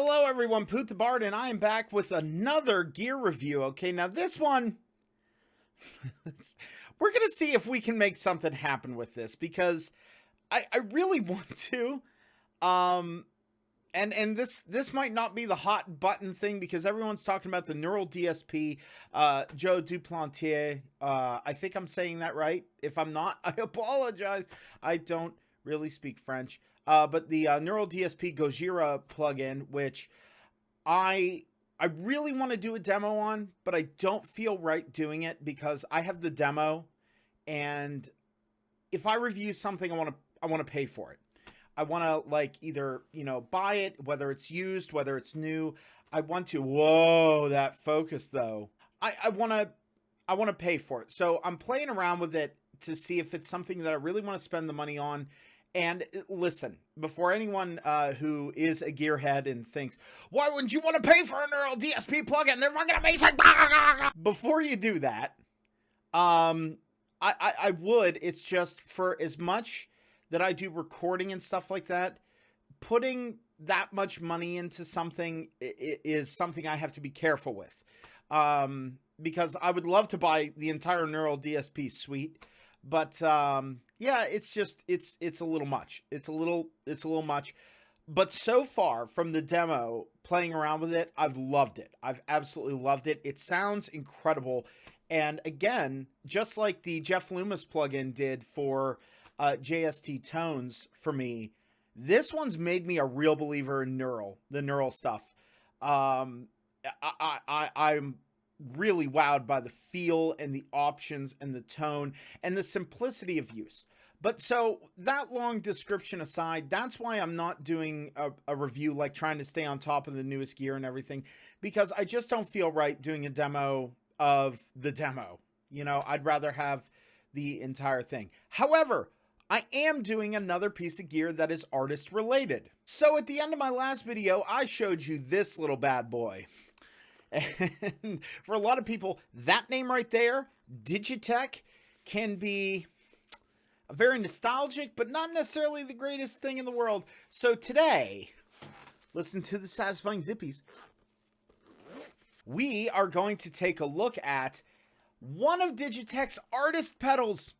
Hello everyone, Poot the Bard, and I am back with another gear review. Okay, now this one, we're going to see if we can make something happen with this, because I really want to. And this might not be the hot button thing, because everyone's talking about the Neural DSP, Joe Duplantier. I think I'm saying that right. If I'm not, I apologize. I don't really speak French. But the Neural DSP Gojira plugin, which I really want to do a demo on, but I don't feel right doing it because I have the demo, and if I review something, I want to pay for it. I want to, like, either, you know, buy it, whether it's used, whether it's new. I want to. Whoa, that focus though. I want to pay for it. So I'm playing around with it to see if it's something that I really want to spend the money on. And listen, before anyone who is a gearhead and thinks, why wouldn't you want to pay for a Neural DSP plugin? They're fucking amazing. Before you do that, I would. It's just for as much that I do recording and stuff like that, putting that much money into something is something I have to be careful with. Because I would love to buy the entire Neural DSP suite, but yeah, it's just, it's a little much. It's a little much. But so far from the demo, playing around with it, I've loved it. I've absolutely loved it. It sounds incredible. And again, just like the Jeff Loomis plugin did for JST Tones for me, this one's made me a real believer in the neural stuff. I'm really wowed by the feel and the options and the tone and the simplicity of use. But so that long description aside, that's why I'm not doing a review, like trying to stay on top of the newest gear and everything, because I just don't feel right doing a demo of the demo. You know, I'd rather have the entire thing. However, I am doing another piece of gear that is artist related. So at the end of my last video, I showed you this little bad boy. And for a lot of people, that name right there, Digitech, can be very nostalgic, but not necessarily the greatest thing in the world. So today, listen to the satisfying zippies. We are going to take a look at one of Digitech's artist pedals,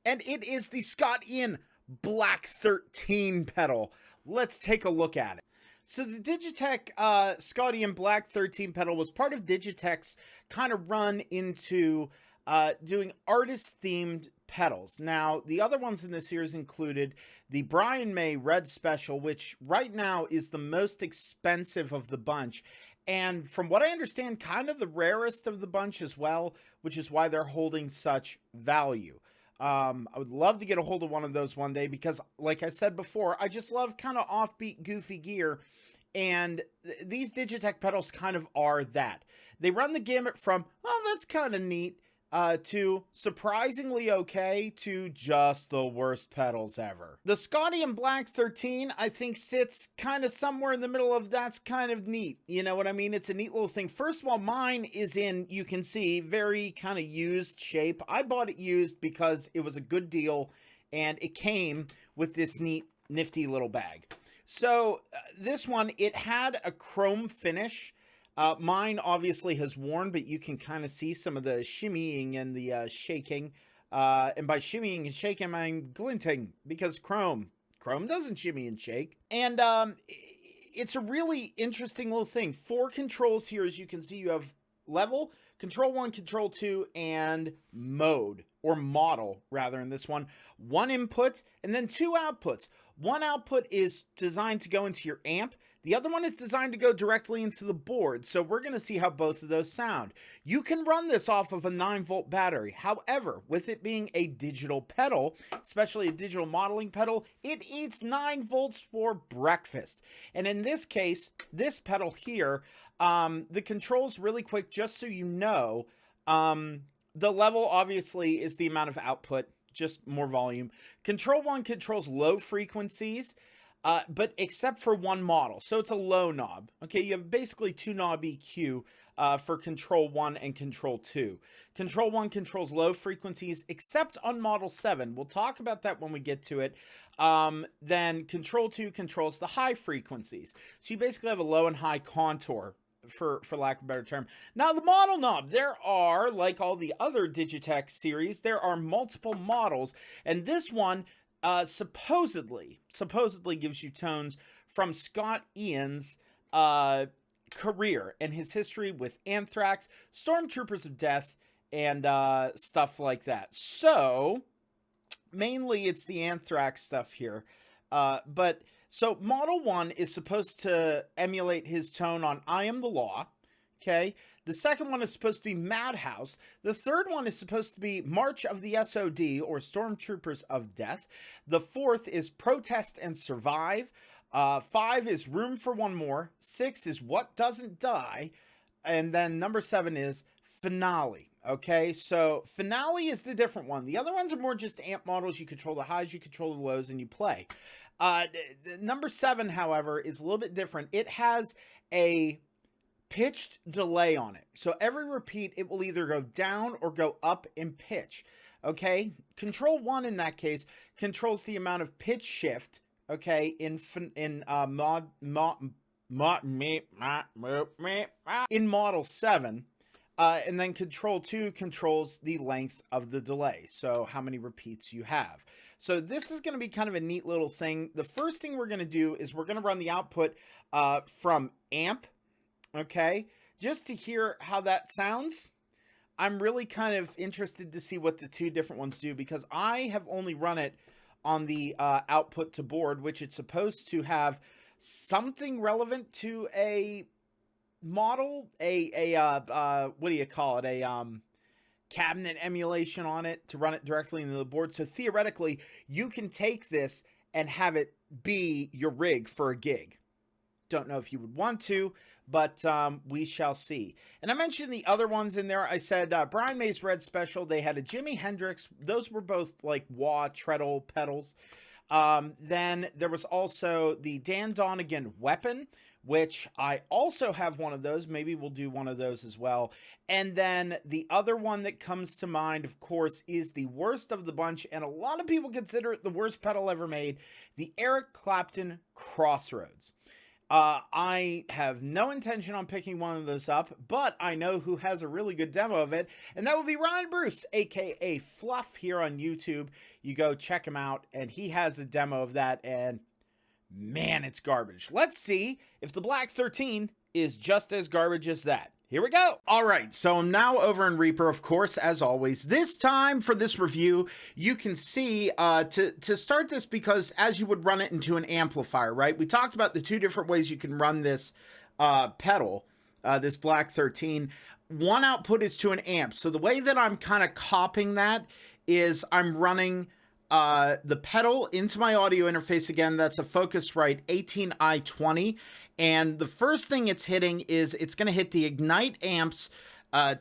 and it is the Scott Ian Black 13 pedal. Let's take a look at it. So the Digitech Scott Ian Black 13 pedal was part of Digitech's kind of run into doing artist-themed pedals. Now, the other ones in this series included the Brian May Red Special, which right now is the most expensive of the bunch. And from what I understand, kind of the rarest of the bunch as well, which is why they're holding such value. I would love to get a hold of one of those one day because, like I said before, I just love kind of offbeat, goofy gear. And these Digitech pedals kind of are that. They run the gamut from, oh, that's kind of neat, to surprisingly okay, to just the worst pedals ever. The Scott Ian Black 13, I think, sits kind of somewhere in the middle of that's kind of neat. You know what I mean? It's a neat little thing. First of all, mine is in, you can see, very kind of used shape. I bought it used because it was a good deal, and it came with this neat, nifty little bag. So this one, it had a chrome finish. Mine obviously has worn, but you can kind of see some of the shimmying and the shaking. And by shimmying and shaking, I mean glinting, because chrome doesn't shimmy and shake. And it's a really interesting little thing. 4 controls here, as you can see. You have level, control 1, control 2, and mode, or model rather in this one. 1 input and then 2 outputs. 1 output is designed to go into your amp. The other one is designed to go directly into the board, so we're going to see how both of those sound. You can run this off of a 9-volt battery. However, with it being a digital pedal, especially a digital modeling pedal, it eats 9 volts for breakfast. And in this case, this pedal here, the controls really quick, just so you know. The level obviously is the amount of output, just more volume. Control 1 controls low frequencies. but except for one model. So it's a low knob. Okay, you have basically two knob EQ for Control 1 and Control 2. Control 1 controls low frequencies, except on Model 7. We'll talk about that when we get to it. Then Control 2 controls the high frequencies. So you basically have a low and high contour, for lack of a better term. Now, the model knob, there are, like all the other Digitech series, there are multiple models, and this one supposedly gives you tones from Scott Ian's career and his history with Anthrax, Stormtroopers of Death, and stuff like that. So mainly it's the Anthrax stuff here, but so Model 1 is supposed to emulate his tone on I Am the Law. Okay, the second one is supposed to be Madhouse. The third one is supposed to be March of the SOD, or Stormtroopers of Death. The fourth is Protest and Survive. 5 is Room for One More. 6 is What Doesn't Die. And then number 7 is Finale. Okay, so Finale is the different one. The other ones are more just amp models. You control the highs, you control the lows, and you play. Number 7, however, is a little bit different. It has a pitched delay on it. So every repeat, it will either go down or go up in pitch. Okay, Control 1 in that case controls the amount of pitch shift. Okay, in Model 7, and then Control 2 controls the length of the delay. So how many repeats you have. So this is going to be kind of a neat little thing. The first thing we're going to do is we're going to run the output from amp. Okay, just to hear how that sounds. I'm really kind of interested to see what the two different ones do, because I have only run it on the output to board, which it's supposed to have something relevant to a model, what do you call it? A cabinet emulation on it to run it directly into the board. So theoretically, you can take this and have it be your rig for a gig. Don't know if you would want to, but we shall see. And I mentioned the other ones in there. I said Brian May's Red Special. They had a Jimi Hendrix. Those were both like wah treadle pedals. Then there was also the Dan Donegan Weapon, which I also have one of those. Maybe we'll do one of those as well. And then the other one that comes to mind, of course, is the worst of the bunch, and a lot of people consider it the worst pedal ever made, the Eric Clapton Crossroads. I have no intention on picking one of those up, but I know who has a really good demo of it, and that would be Ryan Bruce, aka Fluff, here on YouTube. You go check him out, and he has a demo of that, and man, it's garbage. Let's see if the Black 13 is just as garbage as that. Here we go. All right, so I'm now over in Reaper, of course, as always. This time for this review, you can see, to start this, because as you would run it into an amplifier, right? We talked about the two different ways you can run this pedal, this Black 13. One output is to an amp. So the way that I'm kind of copying that is I'm running the pedal into my audio interface. Again, that's a Focusrite 18i20. And the first thing it's hitting is it's going to hit the Ignite Amps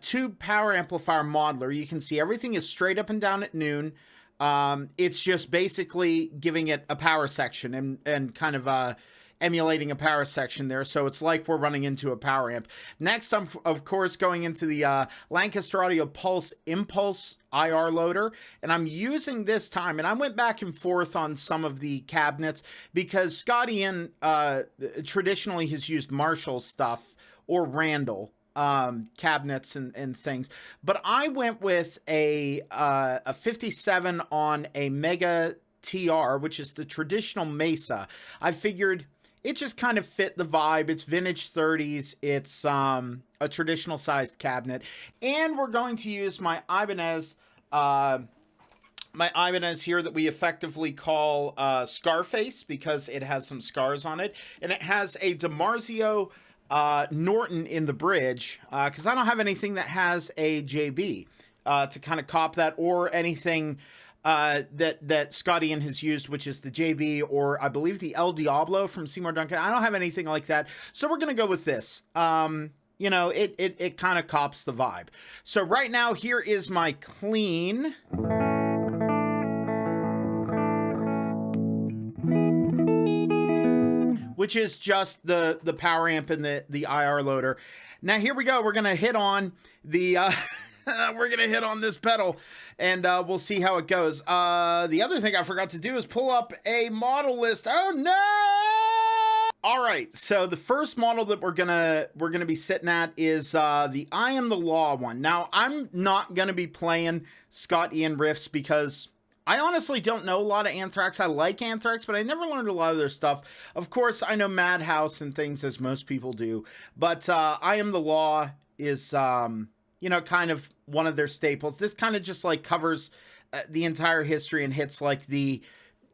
tube power amplifier modeler. You can see everything is straight up and down at noon. It's just basically giving it a power section and kind of emulating a power section there. So it's like we're running into a power amp. Next, I'm, of course, going into the Lancaster Audio Pulse Impulse IR loader. And I'm using this time, and I went back and forth on some of the cabinets because Scott Ian traditionally has used Marshall stuff or Randall cabinets and things. But I went with a 57 on a Mega TR, which is the traditional Mesa. I figured it just kind of fit the vibe. It's vintage 30s. It's a traditional sized cabinet. And we're going to use my Ibanez here that we effectively call Scarface, because it has some scars on it. And it has a DiMarzio Norton in the bridge, because I don't have anything that has a JB to kind of cop that, or anything that Scott Ian has used, which is the JB, or I believe the El Diablo from Seymour Duncan. I don't have anything like that, so we're gonna go with this. You know, it kind of cops the vibe. So right now, here is my clean. which is just the power amp and the IR loader. Now here we go. We're gonna hit on the we're gonna hit on this pedal, and we'll see how it goes. The other thing I forgot to do is pull up a model list. Oh no! All right, so the first model that we're gonna be sitting at is the I Am the Law one. Now I'm not gonna be playing Scott Ian riffs because I honestly don't know a lot of Anthrax. I like Anthrax, but I never learned a lot of their stuff. Of course, I know Madhouse and things, as most people do, but I Am the Law is you know, kind of one of their staples. This kind of just like covers the entire history and hits like the,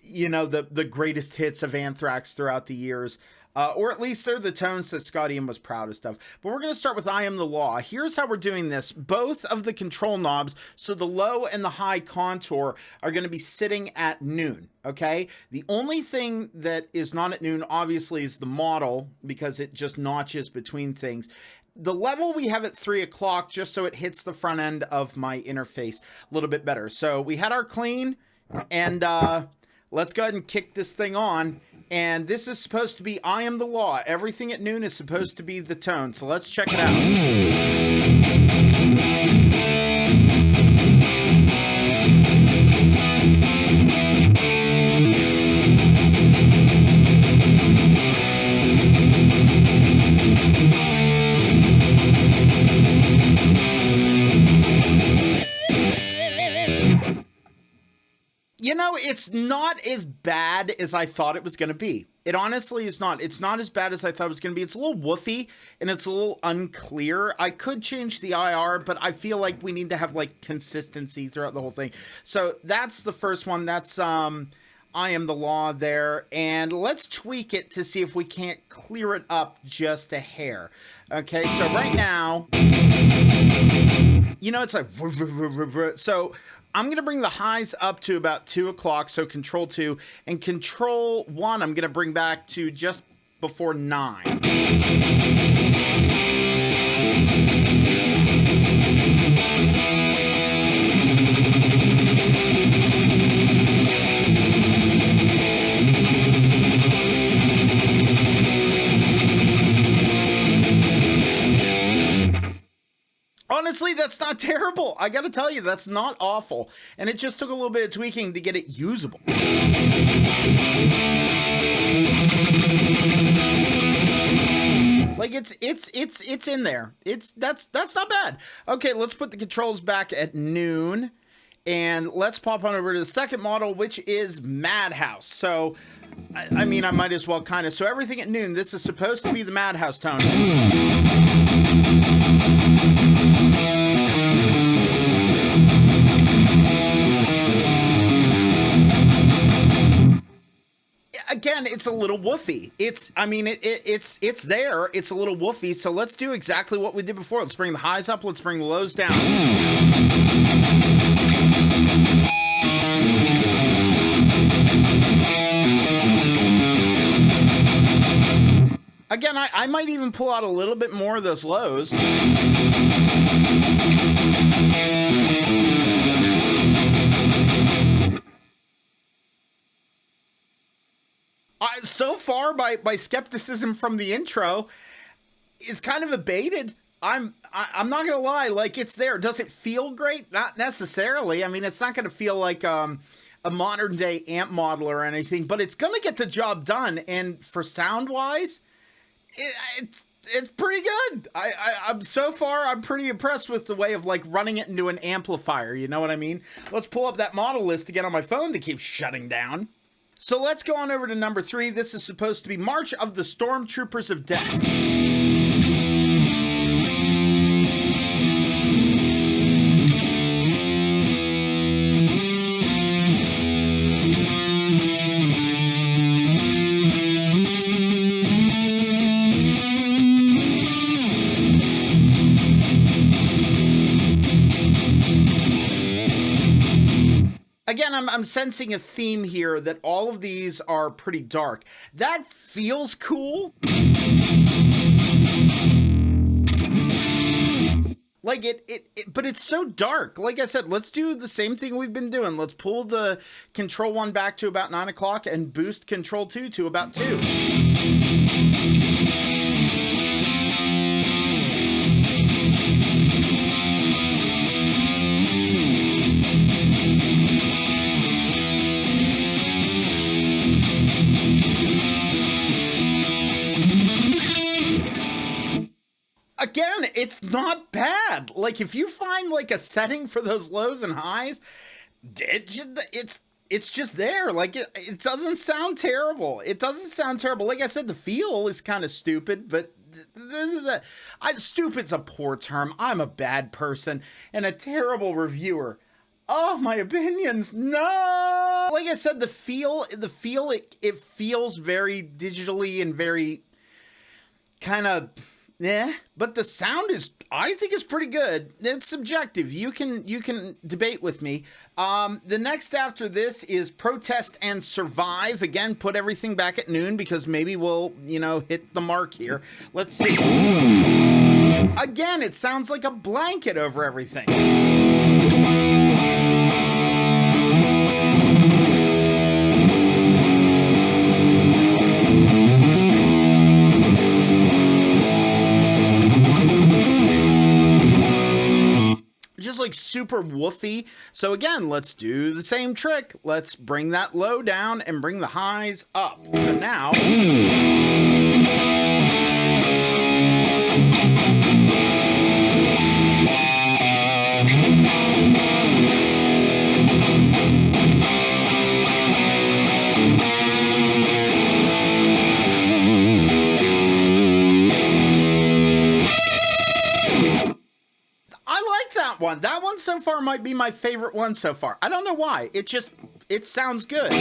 you know, the greatest hits of Anthrax throughout the years. Or at least they're the tones that Scott Ian was proudest of. But we're going to start with I Am the Law. Here's how we're doing this. Both of the control knobs, so the low and the high contour, are going to be sitting at noon, okay? The only thing that is not at noon, obviously, is the model, because it just notches between things. The level we have at 3 o'clock, just so it hits the front end of my interface a little bit better. So we had our clean, and let's go ahead and kick this thing on. And this is supposed to be I Am the Law. Everything at noon is supposed to be the tone. So let's check it out. You know, it's not as bad as I thought it was going to be. It honestly is not. It's not as bad as I thought it was going to be. It's a little woofy and it's a little unclear. I could change the IR, but I feel like we need to have like consistency throughout the whole thing. So that's the first one. That's I Am the Law there. And let's tweak it to see if we can't clear it up just a hair. Okay, so right now, you know, it's like, so I'm going to bring the highs up to about 2 o'clock, so control 2, and control 1 I'm going to bring back to just before 9. Honestly, that's not terrible. I gotta tell you, that's not awful. And it just took a little bit of tweaking to get it usable. Like it's in there. That's not bad. Okay, let's put the controls back at noon. And let's pop on over to the second model, which is Madhouse. So, I mean, I might as well kind of. So everything at noon, this is supposed to be the Madhouse tone. Again, it's a little woofy. I mean, it's there. It's a little woofy. So let's do exactly what we did before. Let's bring the highs up. Let's bring the lows down. Again, I might even pull out a little bit more of those lows. So far, my skepticism from the intro is kind of abated. I'm not gonna lie, like, it's there. Does it feel great? Not necessarily. I mean, it's not gonna feel like a modern day amp model or anything, but it's gonna get the job done. And for sound wise, it's pretty good. I'm so far, I'm pretty impressed with the way of like running it into an amplifier. You know what I mean? Let's pull up that model list again on my phone that keeps shutting down. So let's go on over to number 3. This is supposed to be March of the Stormtroopers of Death. Again, I'm sensing a theme here that all of these are pretty dark. That feels cool. Like but it's so dark. Like I said, let's do the same thing we've been doing. Let's pull the control 1 back to about 9 o'clock and boost control 2 to about 2. Again, it's not bad. Like, if you find like a setting for those lows and highs, it's just there. Like, it doesn't sound terrible. It doesn't sound terrible. Like I said, the feel is kind of stupid, but stupid's a poor term. I'm a bad person and a terrible reviewer. Oh, my opinions. No. Like I said, the feel, it feels very digitally and very kind of, but the sound is, I think, is pretty good. It's subjective. You can debate with me. The next after this is Protest and Survive. Again, put everything back at noon because maybe we'll, hit the mark here. Let's see. Again, it sounds like a blanket over everything. Just like super woofy. So again, let's do the same trick. Let's bring that low down and bring the highs up. So now, one. That one so far might be my favorite one so far. I don't know why. It sounds good.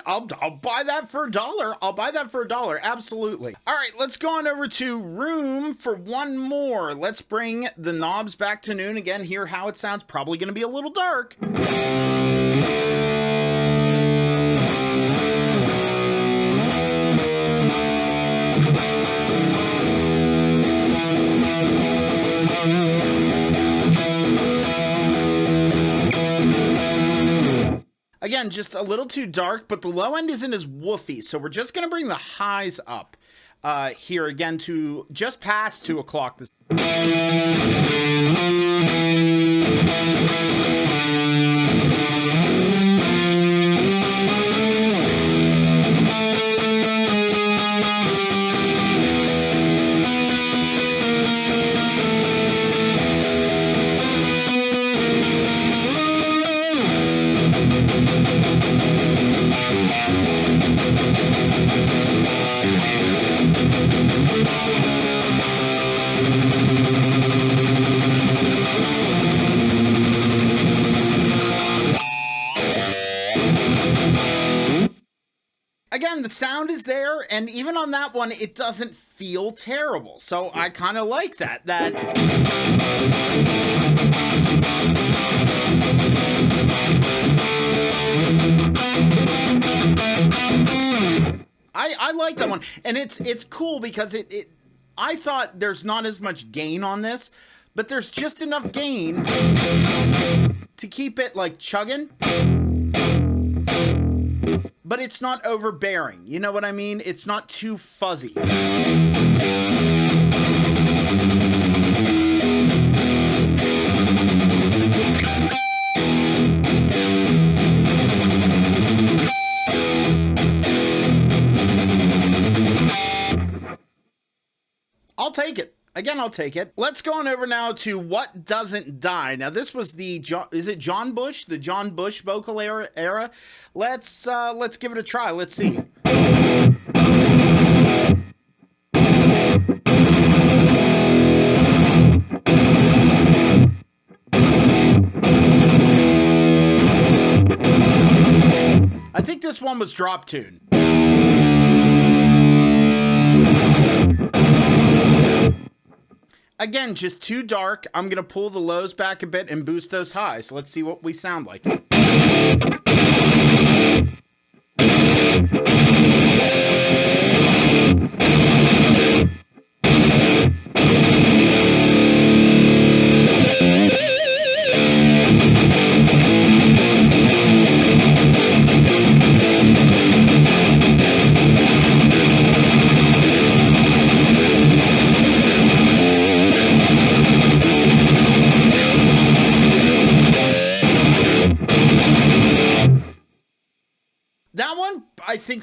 I'll buy that for $1. I'll buy that for $1. Absolutely. All right, let's go on over to Room for one more. Let's bring the knobs back to noon again. Hear how it sounds. Probably going to be a little dark. Again, just a little too dark, but the low end isn't as woofy, so we're just going to bring the highs up here again to just past 2 o'clock. Again, the sound is there, and even on that one, it doesn't feel terrible. So I kind of like that. I like that one, and it's cool because I thought there's not as much gain on this, but there's just enough gain to keep it like chugging. But it's not overbearing. You know what I mean? It's not too fuzzy. I'll take it. Again, I'll take it. Let's go on over now to What Doesn't Die. Now, this was is it John Bush? The John Bush vocal era? Let's give it a try. Let's see. I think this one was drop tune. Again, just too dark. I'm going to pull the lows back a bit and boost those highs. Let's see what we sound like.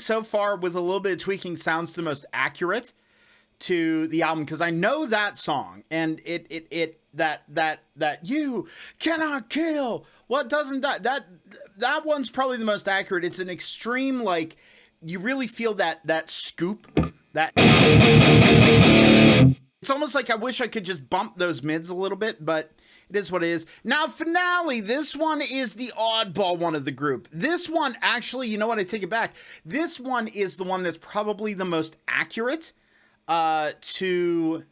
so far, with a little bit of tweaking, sounds the most accurate to the album, because I know that song, and that you cannot kill what doesn't die. That one's probably the most accurate. It's an extreme, like, you really feel that scoop, that it's almost like I wish I could just bump those mids a little bit, but it is what it is. Now, Finale, this one is the oddball one of the group. This one, actually, you know what, I take it back. This one is the one that's probably the most accurate to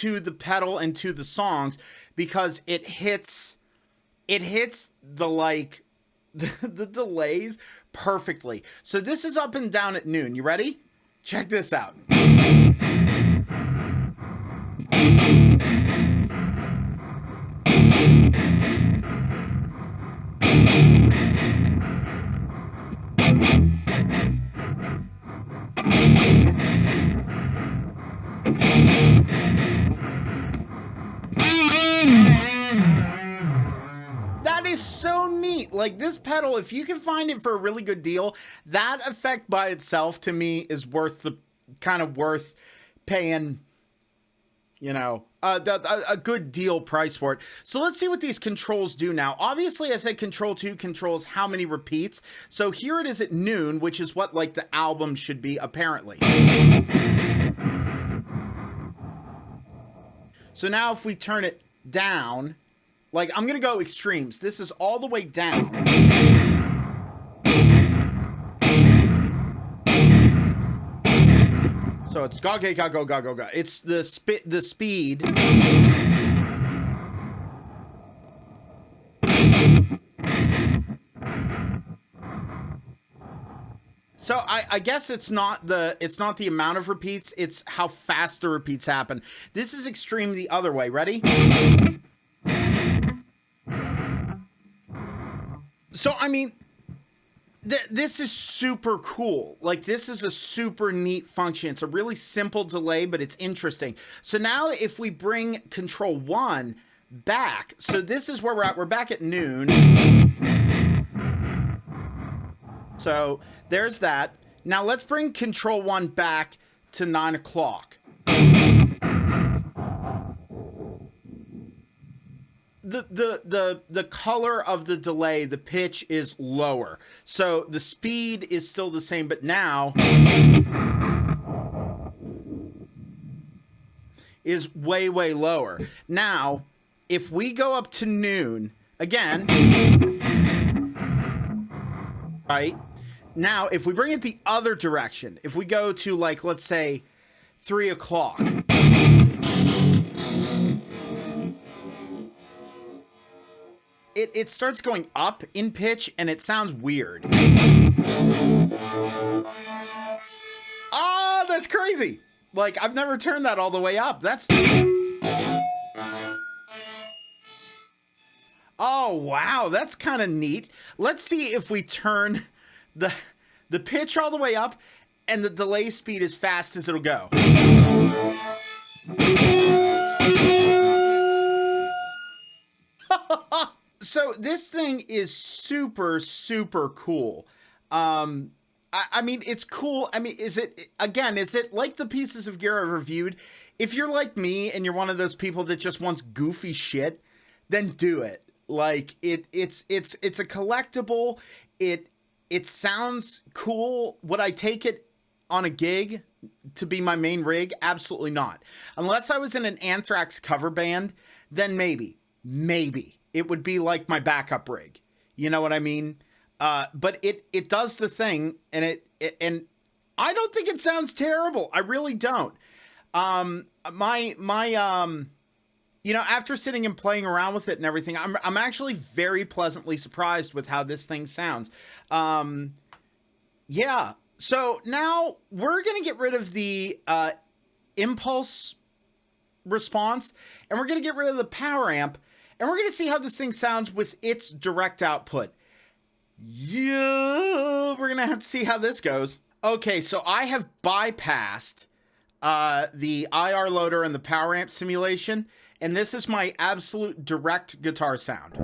the pedal and to the songs, because it hits the, like, the delays perfectly. So this is Up and Down at Noon. You ready? Check this out. That is so neat. Like, this pedal, if you can find it for a really good deal, that effect by itself to me is worth paying, you know, a good deal price for it. So let's see what these controls do now. Obviously, I said control 2 controls how many repeats. So here it is at noon, which is what, like, the album should be, apparently. So now if we turn it down, like, I'm going to go extremes. This is all the way down. So it's go, go, go, go, go, go. It's the speed. So I guess it's not the amount of repeats, it's how fast the repeats happen. This is extreme the other way. Ready? So, I mean, this is super cool. Like, this is a super neat function. It's a really simple delay, but it's interesting. So now if we bring control 1 back, so this is where we're at. We're back at noon. So there's that. Now let's bring control 1 back to 9 o'clock. The color of the delay, the pitch is lower. So the speed is still the same, but now is way, way lower. Now, if we go up to noon, again, right? Now, if we bring it the other direction, if we go to, like, let's say 3 o'clock, it starts going up in pitch, and it sounds weird. Oh, that's crazy. Like, I've never turned that all the way up. That's... Oh, wow, that's kind of neat. Let's see if we turn the pitch all the way up and the delay speed as fast as it'll go. So this thing is super, super cool. I mean, it's cool. I mean, is it like the pieces of gear I reviewed? If you're like me and you're one of those people that just wants goofy shit, then do it. Like, it's a collectible. It sounds cool. Would I take it on a gig to be my main rig? Absolutely not. Unless I was in an Anthrax cover band, then maybe it would be like my backup rig. You know what I mean? But it does the thing, and and I don't think it sounds terrible. I really don't. You know, after sitting and playing around with it and everything, I'm actually very pleasantly surprised with how this thing sounds. Yeah. So now we're going to get rid of the impulse response, and we're going to get rid of the power amp, and we're going to see how this thing sounds with its direct output. Yeah, we're going to have to see how this goes. Okay, so I have bypassed the IR loader and the power amp simulation, and this is my absolute direct guitar sound.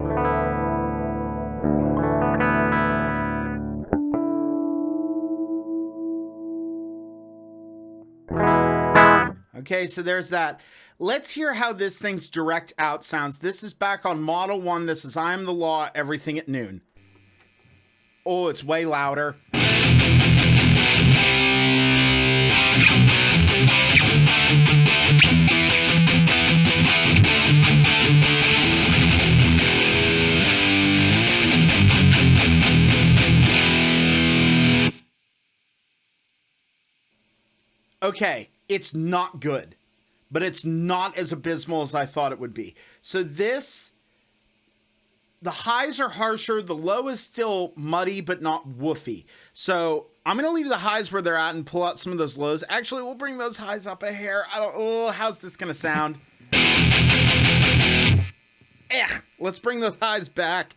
Okay, so there's that. Let's hear how this thing's direct out sounds. This is back on Model 1. This is I Am the Law, Everything at Noon. Oh, it's way louder. Okay, it's not good, but it's not as abysmal as I thought it would be. So this, the highs are harsher, the low is still muddy, but not woofy. So I'm going to leave the highs where they're at and pull out some of those lows. Actually, we'll bring those highs up a hair. How's this going to sound? Let's bring those highs back.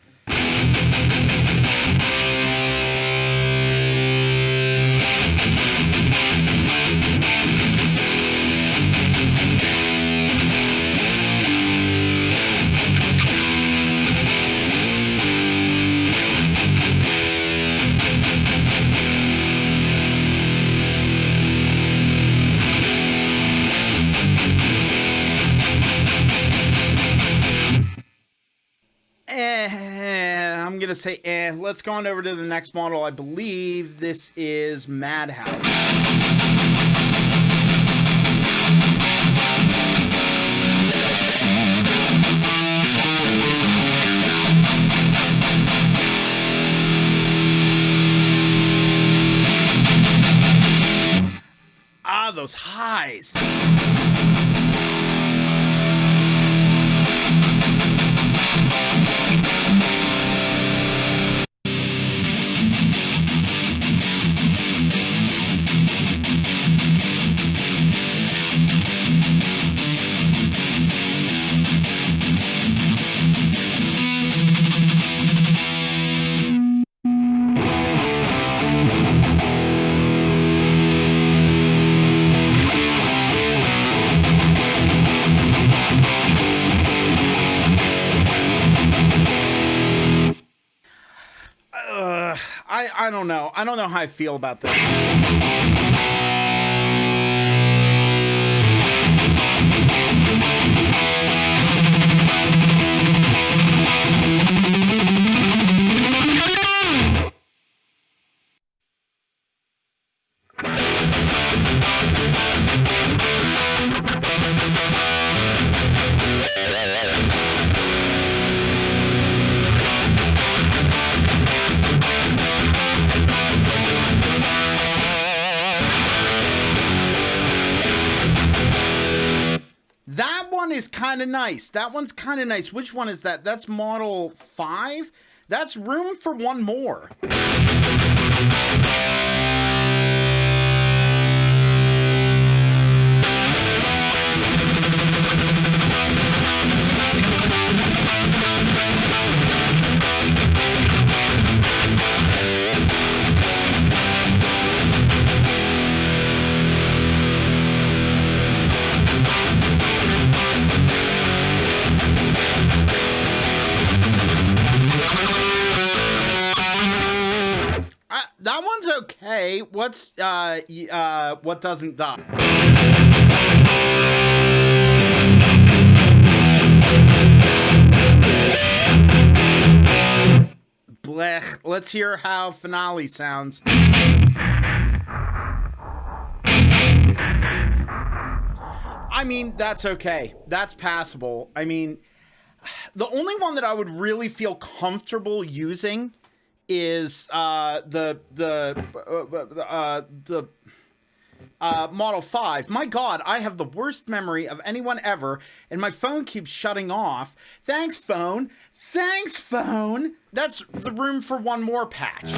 I'm gonna say let's go on over to the next model. I believe this is Madhouse. Ah, those highs. I don't know. I don't know how I feel about this. That one is kind of nice. That one's kind of nice. Which one is that? That's Model 5? That's room for one more. That one's okay. What's what doesn't die? Blech. Let's hear how Finale sounds. I mean, that's okay. That's passable. I mean, the only one that I would really feel comfortable using is the Model 5. My God, I have the worst memory of anyone ever, and my phone keeps shutting off. Thanks, phone. Thanks, phone. That's the room for one more patch.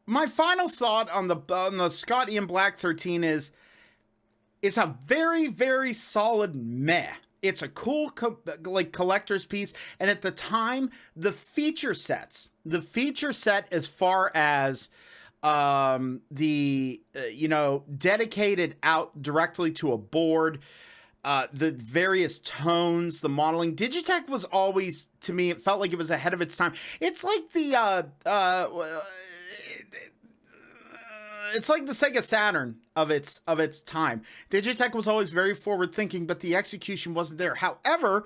My final thought on the Scott Ian Black 13 is a very, very solid meh. It's a cool collector's piece. And at the time, the feature set as far as dedicated out directly to a board, the various tones, the modeling. Digitech was always, to me, it felt like it was ahead of its time. It's like the it's like the Sega Saturn of its time. Digitech was always very forward thinking, but the execution wasn't there. However,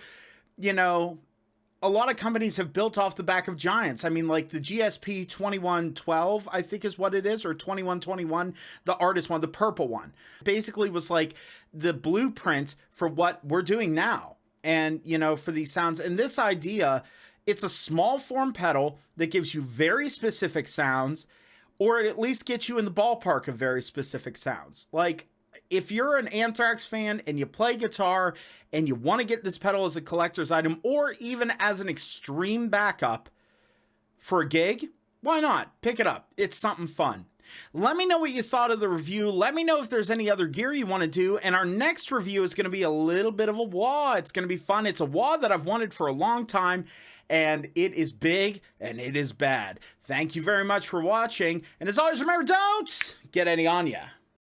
a lot of companies have built off the back of giants. I mean, like the GSP 2112, I think is what it is, or 2121, the artist one, the purple one, basically was like the blueprint for what we're doing now. And, for these sounds. And this idea, it's a small form pedal that gives you very specific sounds, or it at least gets you in the ballpark of very specific sounds. Like, if you're an Anthrax fan and you play guitar and you want to get this pedal as a collector's item, or even as an extreme backup for a gig, why not? Pick it up. It's something fun. Let me know what you thought of the review. Let me know if there's any other gear you want to do. And our next review is going to be a little bit of a wah. It's going to be fun. It's a wah that I've wanted for a long time, and it is big and it is bad. Thank you very much for watching. And as always, remember, don't get any on ya.